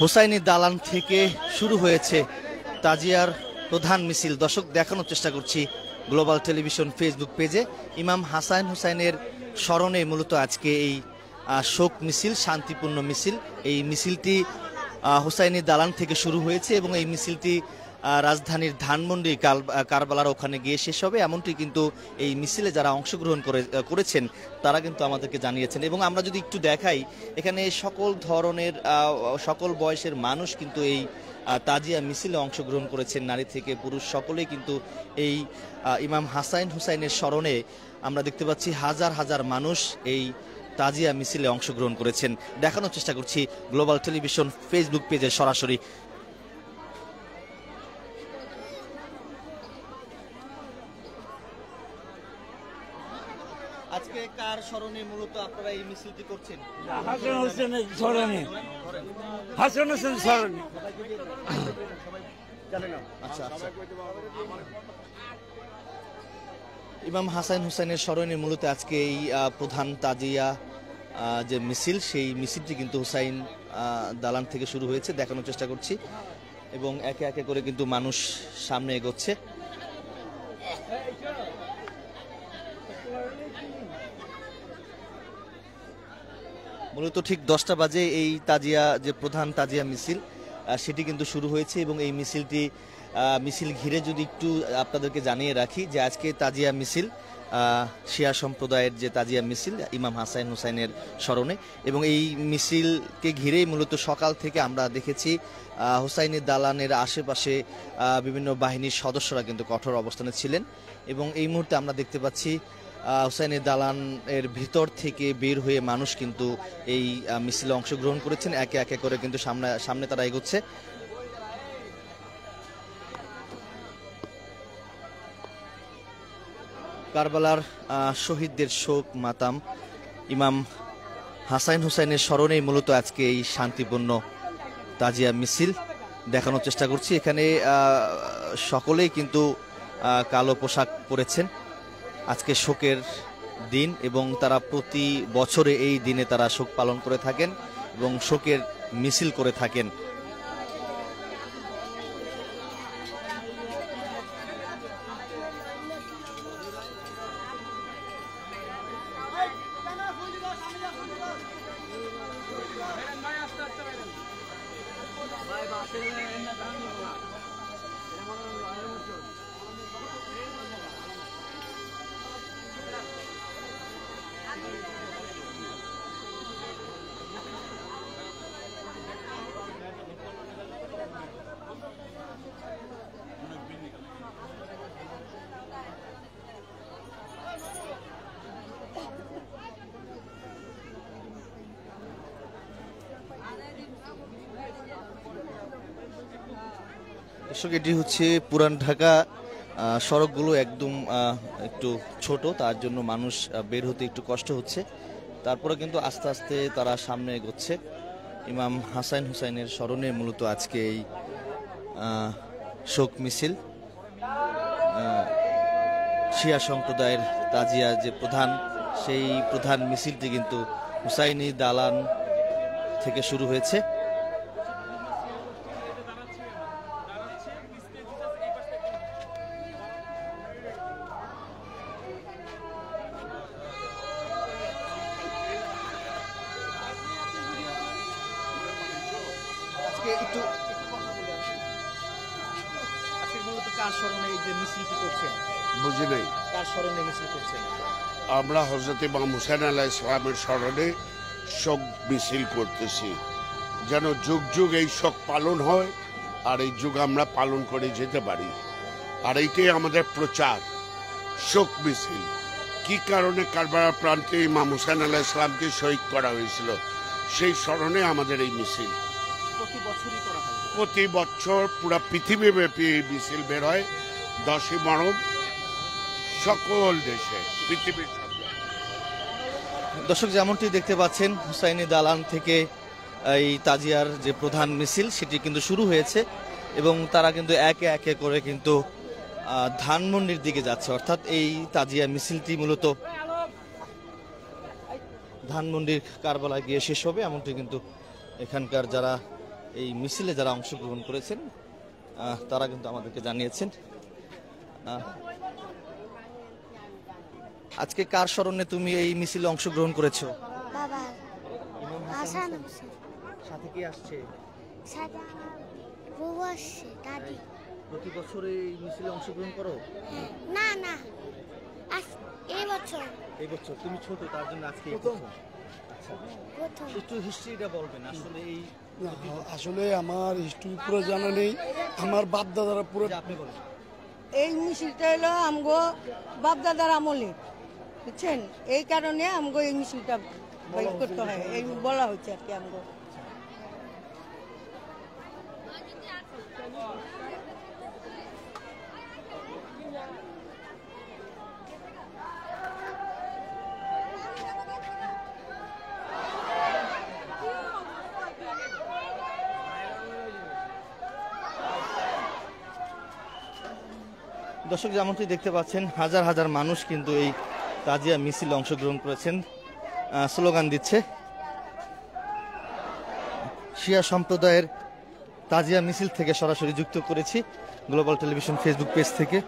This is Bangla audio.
হুসাইনি দালান থেকে শুরু হয়েছে তাজিয়ার প্রধান মিছিল। দর্শক, দেখানোর চেষ্টা করছি গ্লোবাল টেলিভিশন ফেসবুক পেজে। ইমাম হাসান হুসাইনের স্মরণে মূলত আজকে এই শোক মিছিল, শান্তিপূর্ণ মিছিল। এই মিছিলটি হুসাইনি দালান থেকে শুরু হয়েছে এবং এই মিছিলটি রাজধানীর ধানমন্ডি কারবালার ওখানে গিয়ে শেষ হবে, এমনটি কিন্তু এই মিছিলে যারা অংশগ্রহণ করেছেন তারা কিন্তু আমাদেরকে জানিয়েছেন। এবং আমরা যদি একটু দেখাই, এখানে সকল ধরনের সকল বয়সের মানুষ কিন্তু এই তাজিয়া মিছিলে অংশগ্রহণ করেছেন, নারী থেকে পুরুষ সকলেই কিন্তু এই ইমাম হাসান হুসাইনের স্মরণে আমরা দেখতে পাচ্ছি হাজার হাজার মানুষ এই তাজিয়া মিছিলে অংশগ্রহণ করেছেন। দেখানোর চেষ্টা করছি গ্লোবাল টেলিভিশন ফেসবুক পেজে সরাসরি। আজকে কার স্মরণে মূলত আপনারা এই মিছিলটি করছেন? হাসান হোসেনের স্মরণে। হাসান হোসেন স্মরণে। আচ্ছা, ইমাম হাসান হুসাইনের স্মরণে মূলত আজকে এই প্রধান তাজিয়া যে মিছিল, সেই মিছিলটি কিন্তু হুসাইন দালান থেকে শুরু হয়েছে, দেখানোর চেষ্টা করছি। এবং একে একে করে কিন্তু মানুষ সামনে এগোচ্ছে। মূলত ঠিক 10টা বাজে এই তাজিয়া যে প্রধান তাজিয়া মিছিল সেটি কিন্তু শুরু হয়েছে। এবং এই মিছিল ঘিরে যদি একটু আপনাদেরকে জানিয়ে রাখি যে আজকে তাজিয়া মিছিল শিয়া সম্প্রদায়ের যে তাজিয়া মিছিল ইমাম হাসান হুসাইনের স্মরণে, এবং এই মিছিলকে ঘিরেই মূলত সকাল থেকে আমরা দেখেছি হুসাইনি দালানের আশেপাশে বিভিন্ন বাহিনীর সদস্যরা কিন্তু কঠোর অবস্থানে ছিলেন। এবং এই মুহূর্তে আমরা দেখতে পাচ্ছি হুসাইনি দালানের ভিতর থেকে বের হয়ে মানুষ কিন্তু এই মিছিলে অংশগ্রহণ করেছেন, একে একে করে কিন্তু সামনে তারা এগোচ্ছে। কারবালার শহীদদের শোক মাতাম ইমাম হাসান হুসাইনের স্মরণেই মূলত আজকে এই শান্তিপূর্ণ তাজিয়া মিছিল দেখানোর চেষ্টা করছি। এখানে সকলেই কিন্তু কালো পোশাক পরেছেন। আজকে শোকের দিন এবং তারা প্রতি বছরে এই দিনে তারা শোক পালন করে থাকেন এবং শোকের মিছিল করে থাকেন। দর্শক, এটি হচ্ছে পুরান ঢাকা। সড়কগুলো একদম একটু ছোট, তার জন্য মানুষ বের হতে একটু কষ্ট হচ্ছে। তারপরে কিন্তু আস্তে আস্তে তারা সামনে এগোচ্ছে। ইমাম হাসান হুসাইনের স্মরণে মূলত আজকে এই শোক মিছিল। শিয়া সম্প্রদায়ের তাজিয়া যে সেই প্রধান মিছিলটি কিন্তু হুসাইনি দালান থেকে শুরু হয়েছে। আমরা হযরত ইমাম হুসাইন আলাইহিস সালামের স্মরণে শোক মিছিল করতেছি, যেন যুগ যুগ এই শোক পালন হয় আর এই যুগ আমরা পালন করে যেতে পারি। আর এইটাই আমাদের প্রচার, শোক মিছিল। কি কারণে কারবালার প্রান্তে ইমাম হুসাইন আলাইহিস সালামকে শহীদ করা হয়েছিল, সেই স্মরণে আমাদের এই মিছিল। প্রতি বছর পুরা পৃথিবীব্যাপী এই মিছিল বের হয় 10ই মুহররম, সকল দেশে, পৃথিবীর। দর্শক, যেমনটি দেখতে পাচ্ছেন হুসাইনি দালান থেকে এই তাজিয়ার যে প্রধান মিছিল সেটি কিন্তু শুরু হয়েছে এবং তারা কিন্তু একে একে করে কিন্তু ধানমন্ডির দিকে যাচ্ছে। অর্থাৎ এই তাজিয়া মিছিলটি মূলত ধানমন্ডির কারবালায় গিয়ে শেষ হবে, এমনটি কিন্তু এখানকার যারা এই মিছিলে যারা অংশগ্রহণ করেছেন তারা কিন্তু আমাদেরকে জানিয়েছেন। আজকে কার স্মরণে তুমি এই মিছিলে অংশগ্রহণ করেছো? বাবা ইমাম হাসান হোসেন। সাথে কি আসছে? সাথে আমার বউ আসছে, দাদি। প্রতি বছর এই মিছিলে অংশগ্রহণ করো? না না, এই বছর এই বছর তুমি ছোট, তার জন্য আজকে এই প্রথম। আচ্ছা, প্রথম। একটু হিস্ট্রিটা বলবেন আসলে এই আসলে আমার হিস্ট্রি পুরো জানা নেই, আমার বাপ দাদারা পুরো। আপনি বলেন। এই মিছিলটা হলো আমগো বাপদাদার আমলে, বুঝছেন? এই কারণে আমগো এই মিছিলটা বাইর করতে হয়, এই বলা হচ্ছে আর কি আমগো। দর্শক, যেমনটি দেখতে পাচ্ছেন হাজার হাজার মানুষ কিন্তু এই তাজিয়া মিছিলে অংশগ্রহণ করেছেন, স্লোগান দিচ্ছে। শিয়া সম্প্রদায়ের তাজিয়া মিছিল থেকে সরাসরি যুক্ত করেছি গ্লোবাল টেলিভিশন ফেসবুক পেজ থেকে।